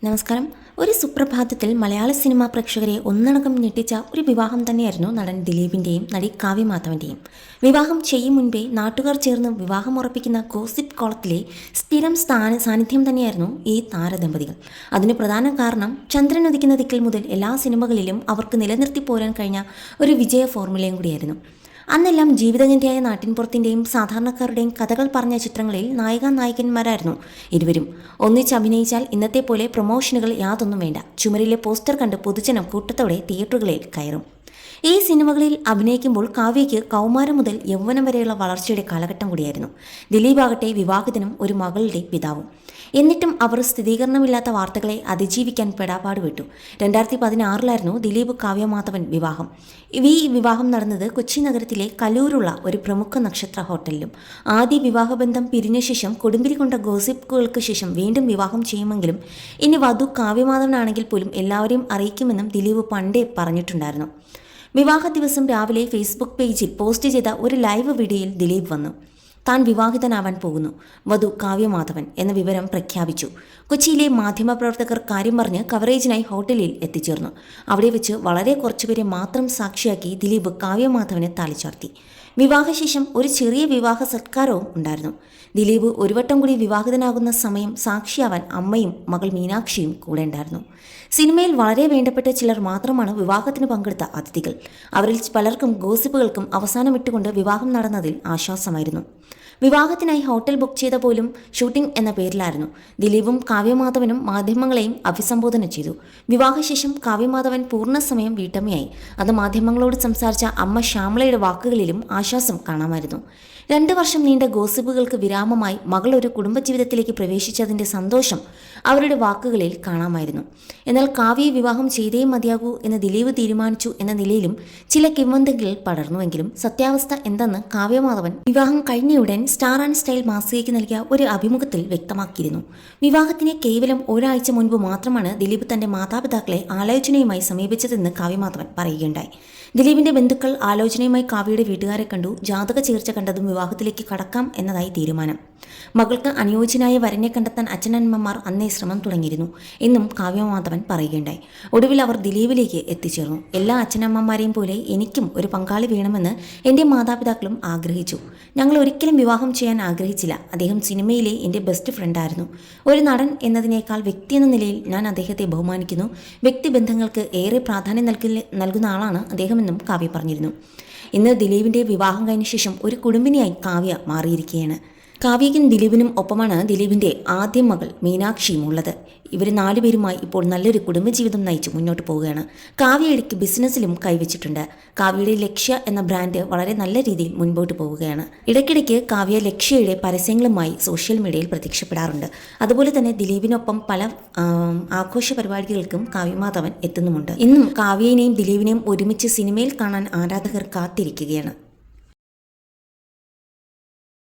നമസ്കാരം. ഒരു സുപ്രഭാതത്തിൽ മലയാള സിനിമാ പ്രേക്ഷകരെ ഒന്നടങ്കം ഞെട്ടിച്ച ഒരു വിവാഹം തന്നെയായിരുന്നു നടൻ ദിലീപിൻ്റെയും നടി കാവ്യ മാധവൻ്റെയും. വിവാഹം ചെയ്യും മുൻപേ നാട്ടുകാർ ചേർന്ന് വിവാഹം ഉറപ്പിക്കുന്ന ഗോസിപ്പ് കോളത്തിലെ സ്ഥിരം സാന്നിധ്യം തന്നെയായിരുന്നു ഈ താരദമ്പതികൾ. അതിന് പ്രധാന കാരണം ചന്ദ്രൻ ഉദിക്കുന്ന ദിക്കിൽ മുതൽ എല്ലാ സിനിമകളിലും അവർക്ക് നിലനിർത്തി പോരാൻ കഴിഞ്ഞ ഒരു വിജയ ഫോർമുലയും കൂടിയായിരുന്നു. അന്നെല്ലാം ജീവിതഗന്ധിയായ നാട്ടിൻപുറത്തിൻ്റെയും സാധാരണക്കാരുടെയും കഥകൾ പറഞ്ഞ ചിത്രങ്ങളിൽ നായികന്മാരായിരുന്നു ഇരുവരും. ഒന്നിച്ച് അഭിനയിച്ചാൽ ഇന്നത്തെ പോലെ പ്രൊമോഷനുകൾ യാതൊന്നും വേണ്ട. ചുമരിലെ പോസ്റ്റർ കണ്ട് പൊതുജനം കൂട്ടത്തോടെ തിയേറ്ററുകളിൽ കയറും. ഈ സിനിമകളിൽ അഭിനയിക്കുമ്പോൾ കാവ്യയ്ക്ക് കൗമാരം മുതൽ യൗവനം വരെയുള്ള വളർച്ചയുടെ കാലഘട്ടം കൂടിയായിരുന്നു. ദിലീപാകട്ടെ വിവാഹിതനും ഒരു മകളുടെ പിതാവും. എന്നിട്ടും അവർ സ്ഥിരീകരണമില്ലാത്ത വാർത്തകളെ അതിജീവിക്കാൻ പെടാപ്പാട് വിട്ടു. 2016 ദിലീപ് കാവ്യ മാധവൻ വിവാഹം. ഈ വിവാഹം നടന്നത് കൊച്ചി നഗരത്തിലെ കലൂരുള്ള ഒരു പ്രമുഖ നക്ഷത്ര ഹോട്ടലിലും. ആദ്യ വിവാഹബന്ധം പിരിഞ്ഞ ശേഷം കൊടുമ്പിരി കൊണ്ട ഗോസിപ്പുകൾക്ക് ശേഷം വീണ്ടും വിവാഹം ചെയ്യുമെങ്കിലും ഇനി വധു കാവ്യമാധവനാണെങ്കിൽ പോലും എല്ലാവരെയും അറിയിക്കുമെന്നും ദിലീപ് പണ്ടേ പറഞ്ഞിട്ടുണ്ടായിരുന്നു. വിവാഹ ദിവസം രാവിലെ ഫേസ്ബുക്ക് പേജിൽ പോസ്റ്റ് ചെയ്ത ഒരു ലൈവ് വീഡിയോയിൽ ദിലീപ് വന്നു. താൻ വിവാഹിതനാവാൻ പോകുന്നു, വധു കാവ്യമാധവൻ എന്ന വിവരം പ്രഖ്യാപിച്ചു. കൊച്ചിയിലെ മാധ്യമപ്രവർത്തകർ കാര്യം പറഞ്ഞ് കവറേജിനായി ഹോട്ടലിൽ എത്തിച്ചേർന്നു. അവിടെ വെച്ച് വളരെ കുറച്ചുപേരെ മാത്രം സാക്ഷിയാക്കി ദിലീപ് കാവ്യമാധവനെ താലിച്ചാർത്തി. വിവാഹശേഷം ഒരു ചെറിയ വിവാഹ സത്കാരവും ഉണ്ടായിരുന്നു. ദിലീപ് ഒരു വട്ടം കൂടി വിവാഹിതനാകുന്ന സമയം സാക്ഷിയാവാൻ അമ്മയും മകൾ മീനാക്ഷിയും കൂടെ ഉണ്ടായിരുന്നു. സിനിമയിൽ വളരെ വേണ്ടപ്പെട്ട ചിലർ മാത്രമാണ് വിവാഹത്തിന് പങ്കെടുത്ത അതിഥികൾ. അവരിൽ പലർക്കും ഗോസിപ്പുകൾക്കും അവസാനം ഇട്ടുകൊണ്ട് വിവാഹം നടന്നതിൽ ആശ്വാസമായിരുന്നു. വിവാഹത്തിനായി ഹോട്ടൽ ബുക്ക് ചെയ്ത പോലും ഷൂട്ടിംഗ് എന്ന പേരിലായിരുന്നു. ദിലീപും കാവ്യമാധവനും മാധ്യമങ്ങളെയും അഭിസംബോധന ചെയ്തു. വിവാഹശേഷം കാവ്യമാധവൻ പൂർണ്ണസമയം വീട്ടമ്മയായി. അത് മാധ്യമങ്ങളോട് സംസാരിച്ച അമ്മ ശ്യാമളയുടെ വാക്കുകളിലും ആശ്വാസം കാണാമായിരുന്നു. 2 വർഷം നീണ്ട ഗോസിപ്പുകൾക്ക് വിരാമമായി മകൾ ഒരു കുടുംബജീവിതത്തിലേക്ക് പ്രവേശിച്ചതിൻ്റെ സന്തോഷം അവരുടെ വാക്കുകളിൽ കാണാമായിരുന്നു. എന്നാൽ കാവ്യയെ വിവാഹം ചെയ്തേ മതിയാകൂ എന്ന് ദിലീപ് തീരുമാനിച്ചു എന്ന നിലയിലും ചില കിംവദന്തികൾ പടർന്നുവെങ്കിലും സത്യാവസ്ഥ എന്തെന്ന് കാവ്യമാധവൻ വിവാഹം കഴിഞ്ഞയുടൻ സ്റ്റാർ ആൻഡ് സ്റ്റൈൽ മാസികയ്ക്ക് നൽകിയ ഒരു അഭിമുഖത്തിൽ വ്യക്തമാക്കിയിരുന്നു. വിവാഹത്തിന് കേവലം ഒരാഴ്ച മുൻപ് മാത്രമാണ് ദിലീപ് തന്റെ മാതാപിതാക്കളെ ആലോചനയുമായി സമീപിച്ചതെന്ന് കാവ്യമാധവൻ പറയുകയുണ്ടായി. ദിലീപിന്റെ ബന്ധുക്കൾ ആലോചനയുമായി കാവ്യയുടെ വീട്ടുകാരെ കണ്ടു. ജാതക ചേർച്ച കണ്ടതും വിവാഹത്തിലേക്ക് കടക്കാം എന്നതായി തീരുമാനം. മകൾക്ക് അനുയോജ്യനായ വരനെ കണ്ടെത്താൻ അച്ഛനമ്മമാർ അന്നേ ശ്രമം തുടങ്ങിയിരുന്നു എന്നും കാവ്യമാധവൻ പറയുകയുണ്ടായി. ഒടുവിൽ അവർ ദിലീപിലേക്ക് എത്തിച്ചേർന്നു. എല്ലാ അച്ഛനമ്മമാരെയും പോലെ എനിക്കും ഒരു പങ്കാളി വേണമെന്ന് എൻ്റെ മാതാപിതാക്കളും ആഗ്രഹിച്ചു. ഞങ്ങൾ ഒരിക്കലും വിവാഹം ചെയ്യാൻ ആഗ്രഹിച്ചില്ല. അദ്ദേഹം സിനിമയിലെ എൻ്റെ ബെസ്റ്റ് ഫ്രണ്ടായിരുന്നു. ഒരു നടൻ എന്നതിനേക്കാൾ വ്യക്തി എന്ന നിലയിൽ ഞാൻ അദ്ദേഹത്തെ ബഹുമാനിക്കുന്നു. വ്യക്തിബന്ധങ്ങൾക്ക് ഏറെ പ്രാധാന്യം നൽകുന്ന ആളാണ് അദ്ദേഹമെന്നും കാവ്യ പറഞ്ഞിരുന്നു. ഇന്ന് ദിലീപിൻ്റെ വിവാഹം കഴിഞ്ഞ ശേഷം ഒരു കുടുംബിനിയായി കാവ്യ മാറിയിരിക്കുകയാണ്. കാവ്യയ്ക്കും ദിലീപിനും ഒപ്പമാണ് ദിലീപിൻ്റെ ആദ്യ മകൾ മീനാക്ഷിയും ഉള്ളത്. ഇവർ 4 പേരുമായി ഇപ്പോൾ നല്ലൊരു കുടുംബജീവിതം നയിച്ച് മുന്നോട്ട് പോവുകയാണ്. കാവ്യ ഇടയ്ക്ക് ബിസിനസ്സിലും കൈവച്ചിട്ടുണ്ട്. കാവ്യയുടെ ലക്ഷ്യ എന്ന ബ്രാൻഡ് വളരെ നല്ല രീതിയിൽ മുൻപോട്ട് പോവുകയാണ്. ഇടയ്ക്കിടയ്ക്ക് കാവ്യ ലക്ഷ്യയുടെ പരസ്യങ്ങളുമായി സോഷ്യൽ മീഡിയയിൽ പ്രത്യക്ഷപ്പെടാറുണ്ട്. അതുപോലെ തന്നെ ദിലീപിനൊപ്പം പല ആഘോഷ പരിപാടികൾക്കും കാവ്യമാധവൻ എത്തുന്നുമുണ്ട്. ഇന്നും കാവ്യനെയും ദിലീപിനെയും ഒരുമിച്ച് സിനിമയിൽ കാണാൻ ആരാധകർ കാത്തിരിക്കുകയാണ്.